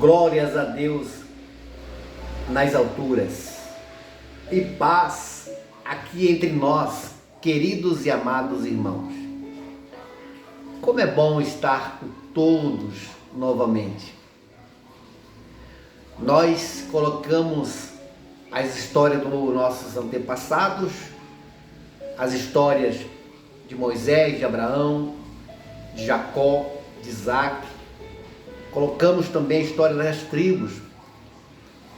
Glórias a Deus nas alturas e paz aqui entre nós, queridos e amados irmãos. Como é bom estar com todos novamente. Nós colocamos as histórias dos nossos antepassados, as histórias de Moisés, de Abraão, de Jacó, de Isaac. Colocamos também a história das tribos.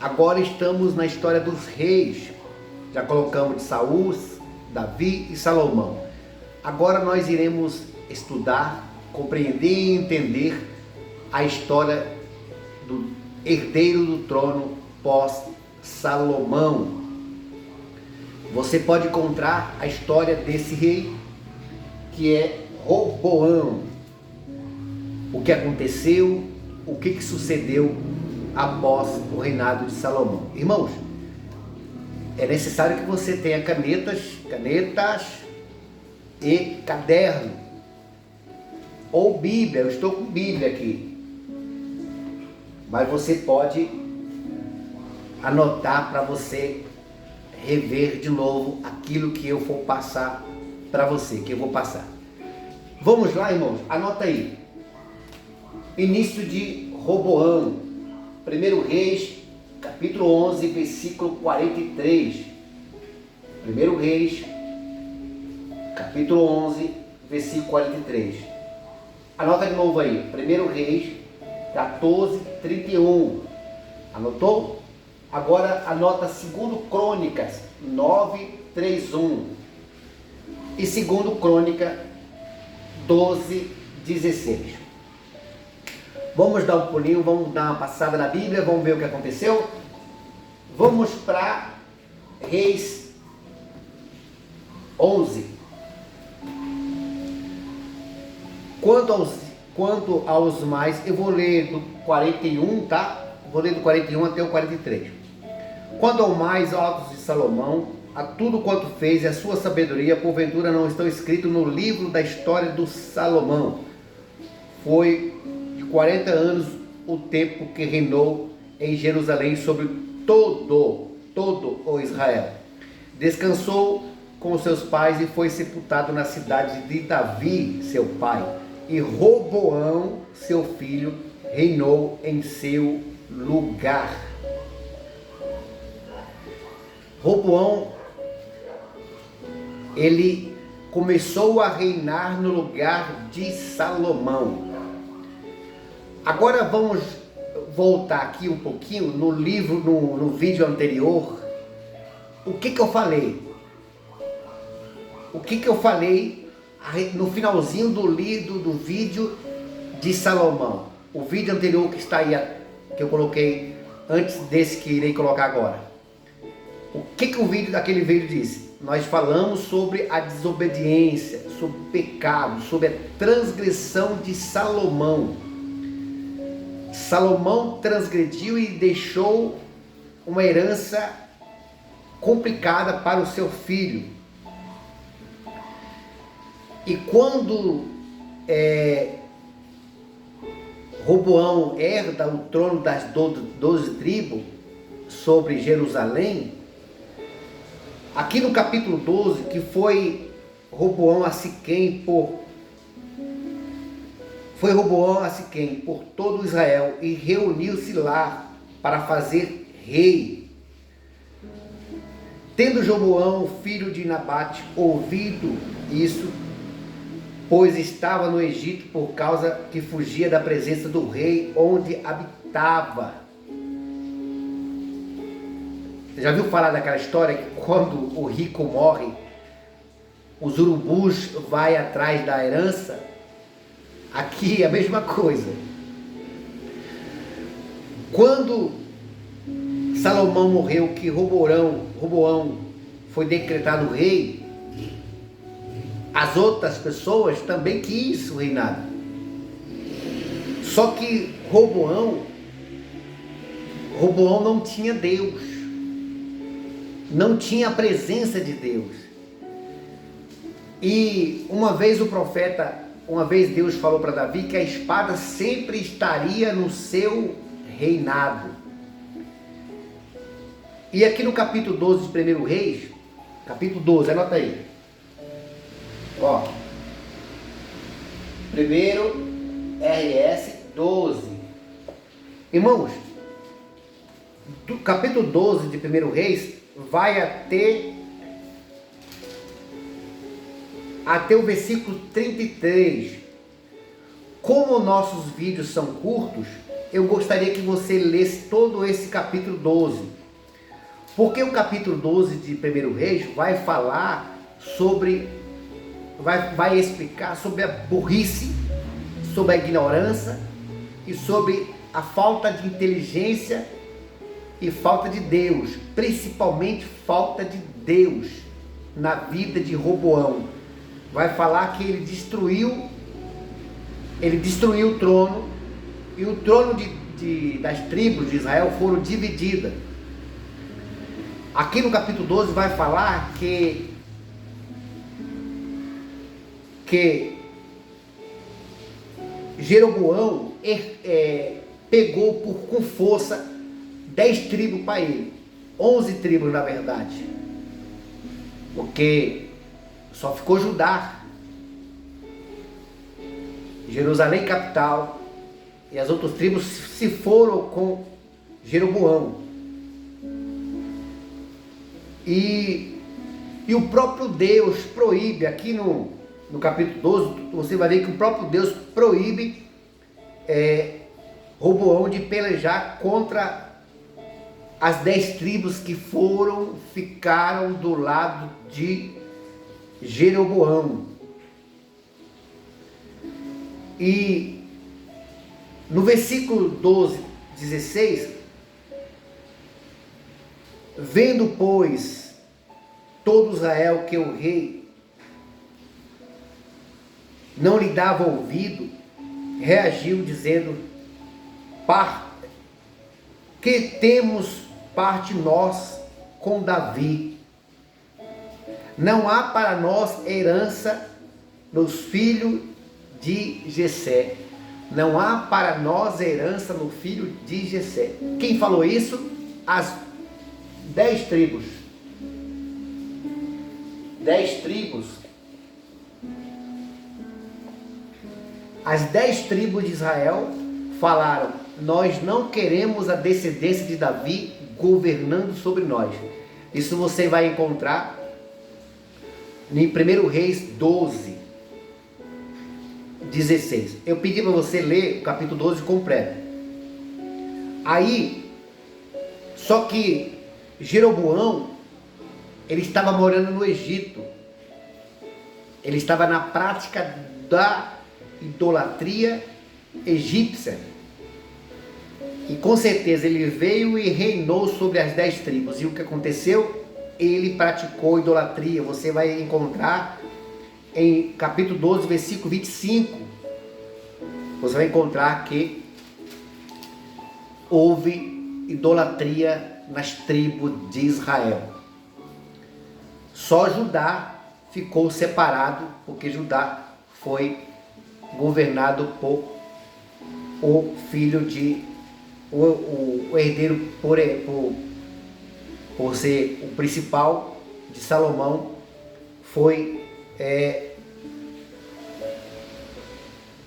Agora estamos na história dos reis. Já colocamos de Saul, Davi e Salomão. Agora nós iremos estudar, compreender e entender a história do herdeiro do trono pós-Salomão. Você pode encontrar a história desse rei, que é Roboão. O que aconteceu, o que sucedeu após o reinado de Salomão. Irmãos, é necessário que você tenha canetas e caderno, ou Bíblia. Eu estou com Bíblia aqui, mas você pode anotar para você rever de novo aquilo que eu for passar para você, que eu vou passar. Vamos lá, irmãos, anota aí. Início de Roboão, 1 Reis, capítulo 11, versículo 43. 1 Reis, capítulo 11, versículo 43. Anota de novo aí, 1 Reis, 14, 31. Anotou? Agora anota 2 Crônicas, 9, 31. E 2 Crônica, 12, 16. Vamos dar um pulinho, vamos dar uma passada na Bíblia, vamos ver o que aconteceu. Vamos para Reis 11. Quanto aos mais, eu vou ler do 41, tá? Vou ler do 41 até o 43. Quanto ao mais altos de Salomão, a tudo quanto fez e a sua sabedoria, porventura não estão escritos no livro da história do Salomão. Foi 40 anos o tempo que reinou em Jerusalém sobre todo o Israel. Descansou com seus pais e foi sepultado na cidade de Davi, seu pai. E Roboão, seu filho, reinou em seu lugar. Roboão, ele começou a reinar no lugar de Salomão. Agora vamos voltar aqui um pouquinho no livro, no vídeo anterior. O que eu falei? O que eu falei no finalzinho do vídeo de Salomão? O vídeo anterior que está aí, que eu coloquei antes desse que irei colocar agora. O que o vídeo daquele vídeo disse? Nós falamos sobre a desobediência, sobre o pecado, sobre a transgressão de Salomão. Salomão transgrediu e deixou uma herança complicada para o seu filho. E quando Roboão herda o trono das 12 tribos sobre Jerusalém, aqui no capítulo 12, que foi Roboão a Siquém por todo Israel e reuniu-se lá para fazer rei. Tendo Roboão, filho de Nabate, ouvido isso, pois estava no Egito por causa que fugia da presença do rei onde habitava. Você já viu falar daquela história que quando o rico morre, os urubus vai atrás da herança? Aqui é a mesma coisa. Quando Salomão morreu, que Roboão foi decretado rei, as outras pessoas também quis o reinado. Só que Roboão não tinha Deus, não tinha a presença de Deus. E uma vez Deus falou para Davi que a espada sempre estaria no seu reinado. E aqui no capítulo 12 de 1 Reis, capítulo 12, anota aí. Ó, 1 RS 12. Irmãos, do capítulo 12 de 1 Reis vai até o versículo 33. Como nossos vídeos são curtos, eu gostaria que você lesse todo esse capítulo 12. Porque o capítulo 12 de 1 Reis vai falar sobre, vai explicar sobre a burrice, sobre a ignorância e sobre a falta de inteligência e falta de Deus, principalmente falta de Deus na vida de Roboão. Vai falar que ele destruiu o trono, e o trono das tribos de Israel foram divididas. Aqui no capítulo 12 vai falar que Jeroboão pegou com força 10 tribos para ele, 11 tribos na verdade, porque só ficou Judá, Jerusalém capital, e as outras tribos se foram com Jeroboão. E o próprio Deus proíbe, aqui no capítulo 12, você vai ver que o próprio Deus proíbe Roboão de pelejar contra as 10 tribos que ficaram do lado de Jeroboão. E no versículo 12, 16, vendo, pois, todo Israel que o rei não lhe dava ouvido, reagiu dizendo: que temos parte nós com Davi? Não há para nós herança nos filhos de Jessé. Não há para nós herança no filho de Jessé. Quem falou isso? As 10 tribos. 10 tribos. As 10 tribos de Israel falaram: nós não queremos a descendência de Davi governando sobre nós. Isso você vai encontrar em 1 Reis 12, 16. Eu pedi para você ler o capítulo 12 completo. Aí, só que Jeroboão, ele estava morando no Egito. Ele estava na prática da idolatria egípcia. E com certeza ele veio e reinou sobre as 10 tribos. E o que aconteceu? Ele praticou idolatria. Você vai encontrar em capítulo 12, versículo 25. Você vai encontrar que houve idolatria nas tribos de Israel. Só Judá ficou separado, porque Judá foi governado por o filho de o herdeiro por ser o principal de Salomão, foi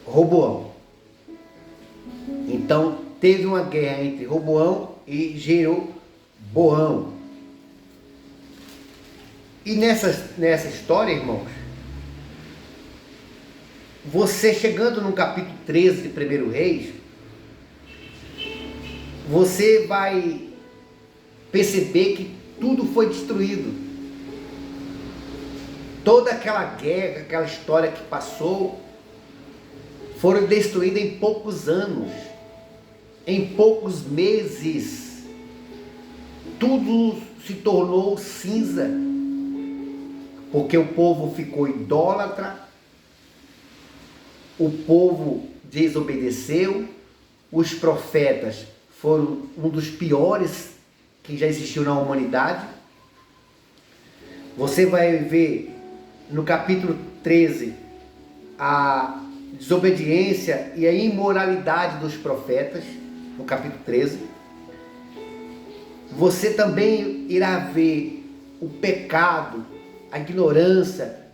Roboão. Então teve uma guerra entre Roboão e Jeroboão. E nessa história, irmãos, você chegando no capítulo 13 de 1 Reis, você vai perceber que tudo foi destruído. Toda aquela guerra, aquela história que passou, foram destruídas em poucos anos, em poucos meses. Tudo se tornou cinza, porque o povo ficou idólatra, o povo desobedeceu, os profetas foram um dos piores que já existiu na humanidade. Você vai ver no capítulo 13 a desobediência e a imoralidade dos profetas. no capítulo 13. Você também irá ver o pecado, a ignorância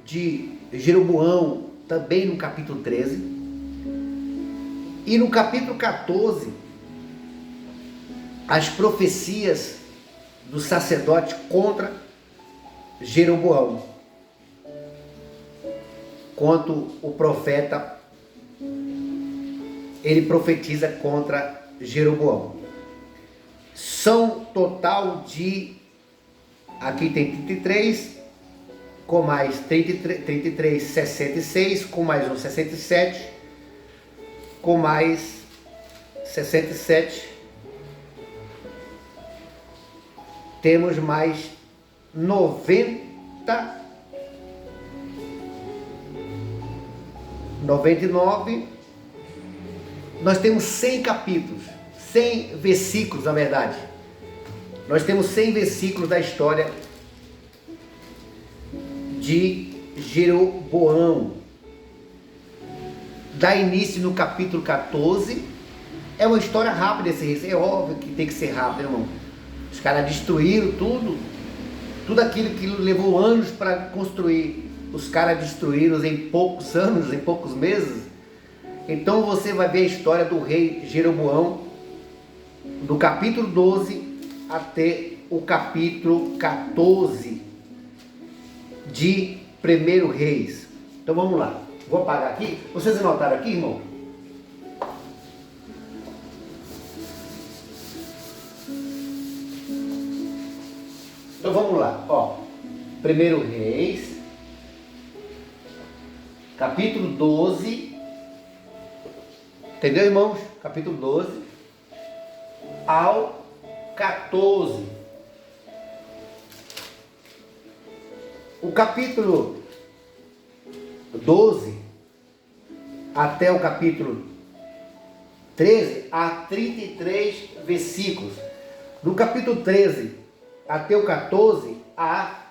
de Jeroboão, também no capítulo 13. E no capítulo 14, as profecias do sacerdote contra Jeroboão, quanto o profeta, ele profetiza contra Jeroboão. São total de, aqui tem 33, com mais 33, 66, com mais um 67, com mais 67, temos mais 99, nós temos 100 capítulos, 100 versículos, na verdade. Nós temos 100 versículos da história de Jeroboão. Dá início no capítulo 14. É uma história rápida esse reis. É óbvio que tem que ser rápido, irmão. Os caras destruíram tudo aquilo que levou anos para construir. Os caras destruíram em poucos anos, em poucos meses. Então você vai ver a história do rei Jeroboão, do capítulo 12 até o capítulo 14 de 1 Reis. Então vamos lá. Vou apagar aqui. Vocês anotaram aqui, irmão? Então vamos lá. Ó, 1 Reis, capítulo 12. Entendeu, irmãos? Capítulo 12 ao 14. O capítulo 12 até o capítulo 13 há 33 versículos. No capítulo 13 até o 14 há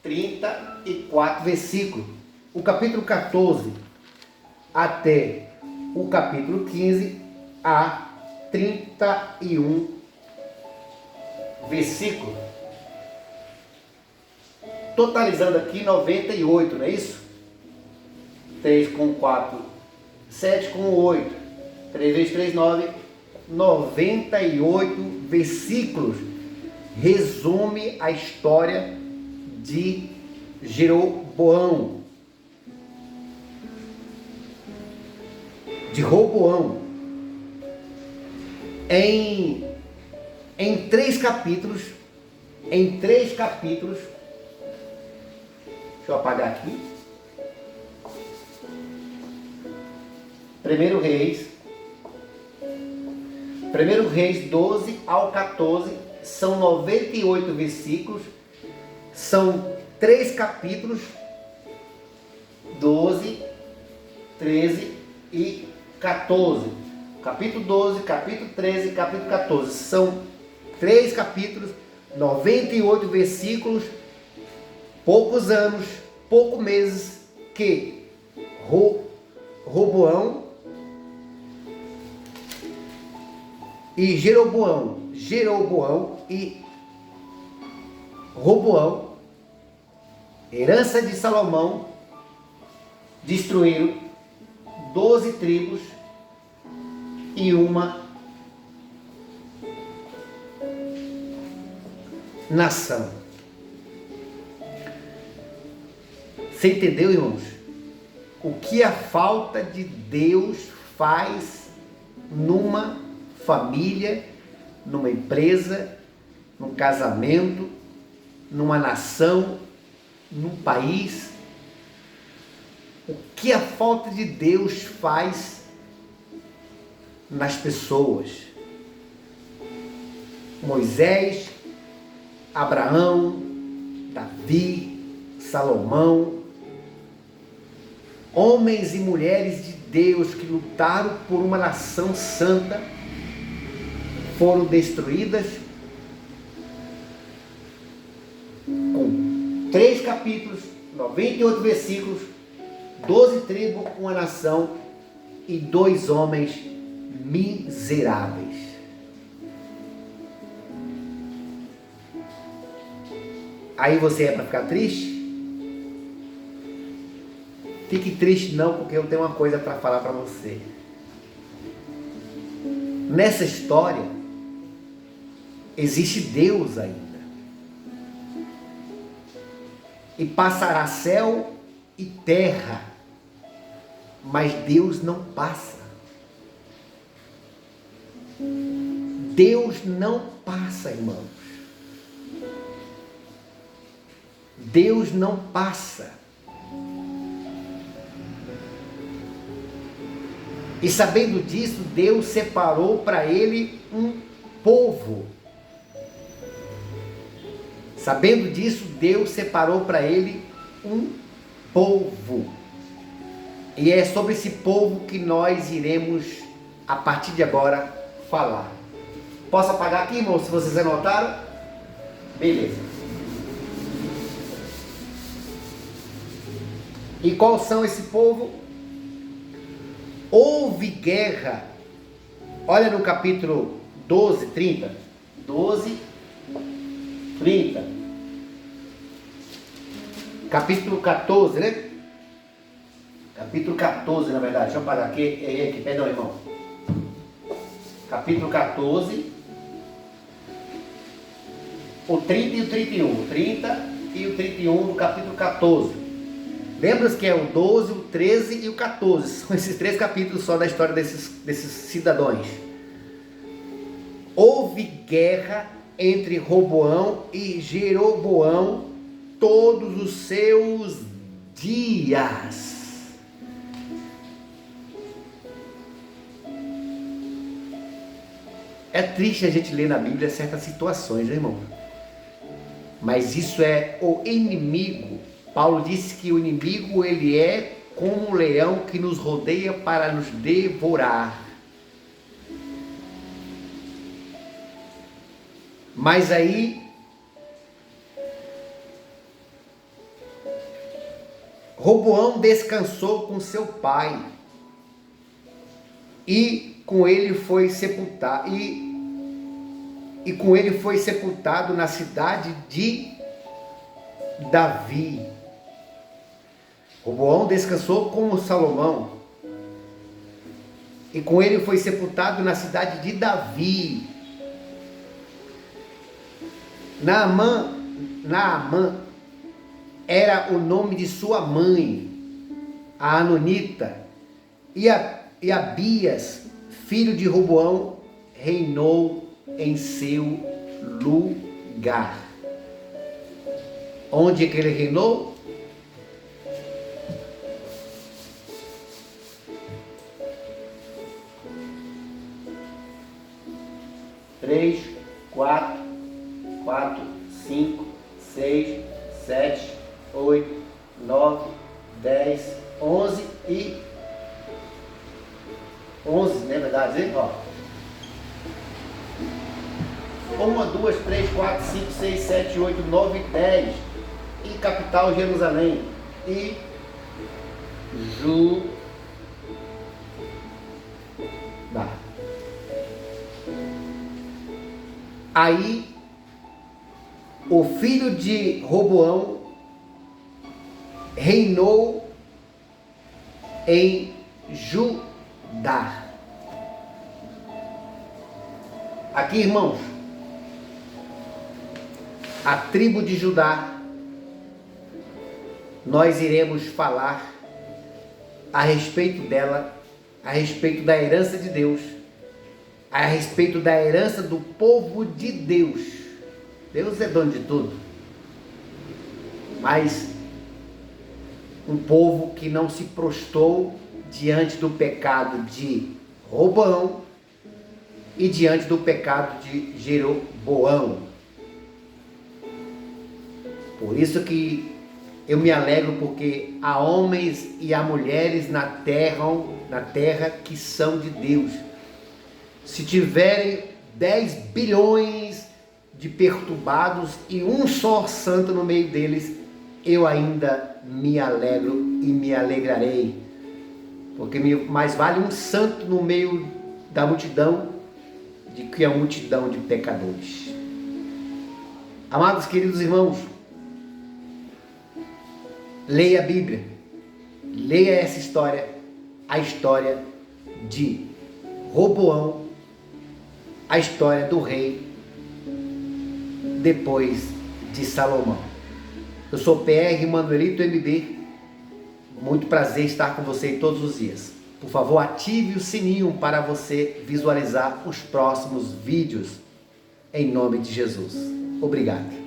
34 versículos. O capítulo 14 até o capítulo 15 há 31 versículos. Totalizando aqui 98, não é isso? 3 com 4, 7 com 8, 3 vezes 3, 9, 98 versículos. Resume a história de Jeroboão. De Roboão. Em 3 capítulos, deixa eu apagar aqui. 1 Reis 12 ao 14, são 98 versículos, são 3 capítulos, 12, 13 e 14. Capítulo 12, capítulo 13 e capítulo 14. São 3 capítulos, 98 versículos, poucos anos, poucos meses que Roboão e Jeroboão e Roboão, herança de Salomão, destruíram 12 tribos e uma nação. Você entendeu, irmãos? O que a falta de Deus faz numa família, numa empresa, num casamento, numa nação, num país? O que a falta de Deus faz nas pessoas? Moisés, Abraão, Davi, Salomão, homens e mulheres de Deus que lutaram por uma nação santa, foram destruídas com 3 capítulos, 98 versículos, 12 tribos, uma nação e 2 homens miseráveis. Aí você é para ficar triste? Fique triste não, porque eu tenho uma coisa para falar para você. Nessa história, existe Deus ainda. E passará céu e terra, mas Deus não passa. Deus não passa, irmãos. Deus não passa. E sabendo disso, Deus separou para ele um povo. Sabendo disso, Deus separou para ele um povo. E é sobre esse povo que nós iremos, a partir de agora, falar. Posso apagar aqui, irmão, se vocês anotaram? Beleza. E qual são esse povo? Houve guerra. Olha no capítulo 12, 30. 12, 30. Capítulo 14, né? Capítulo 14, na verdade. Deixa eu apagar aqui. Errei aqui, perdão, irmão. Capítulo 14. O 30 e o 31. O 30 e o 31 do capítulo 14. Lembra-se que é o 12, o 13 e o 14. São esses 3 capítulos só da história desses cidadãos. Houve guerra entre Roboão e Jeroboão todos os seus dias. É triste a gente ler na Bíblia certas situações, né, irmão? Mas isso é o inimigo. Paulo disse que o inimigo, ele é como um leão que nos rodeia para nos devorar. Mas aí, Roboão descansou com seu pai e com ele foi sepultado e com ele foi sepultado na cidade de Davi. Roboão descansou com Salomão e com ele foi sepultado na cidade de Davi. Naamã era o nome de sua mãe, a Anonita, e Abias, filho de Roboão, reinou em seu lugar. Onde é que ele reinou? Três, quatro, 5, 6, 7, 8, 9, 10, 11 e 11, não é verdade? Hein? Ó. 1, 2, 3, 4, 5, 6, 7, 8, 9, 10. E capital Jerusalém. E Judá. Aí o filho de Roboão reinou em Judá. Aqui, irmãos, a tribo de Judá, nós iremos falar a respeito dela, a respeito da herança de Deus, a respeito da herança do povo de Deus. Deus é dono de tudo, mas um povo que não se prostrou diante do pecado de Roboão e diante do pecado de Jeroboão. Por isso que eu me alegro, porque há homens e há mulheres na terra que são de Deus. Se tiverem 10 bilhões de perturbados e um só santo no meio deles, eu ainda me alegro e me alegrarei, porque mais vale um santo no meio da multidão do que a multidão de pecadores. Amados queridos irmãos, Leia a Bíblia. Leia essa história, a história de Roboão, a história do rei depois de Salomão. Eu sou PR Manuelito MB. Muito prazer estar com você todos os dias. Por favor, ative o sininho para você visualizar os próximos vídeos. Em nome de Jesus. Obrigado.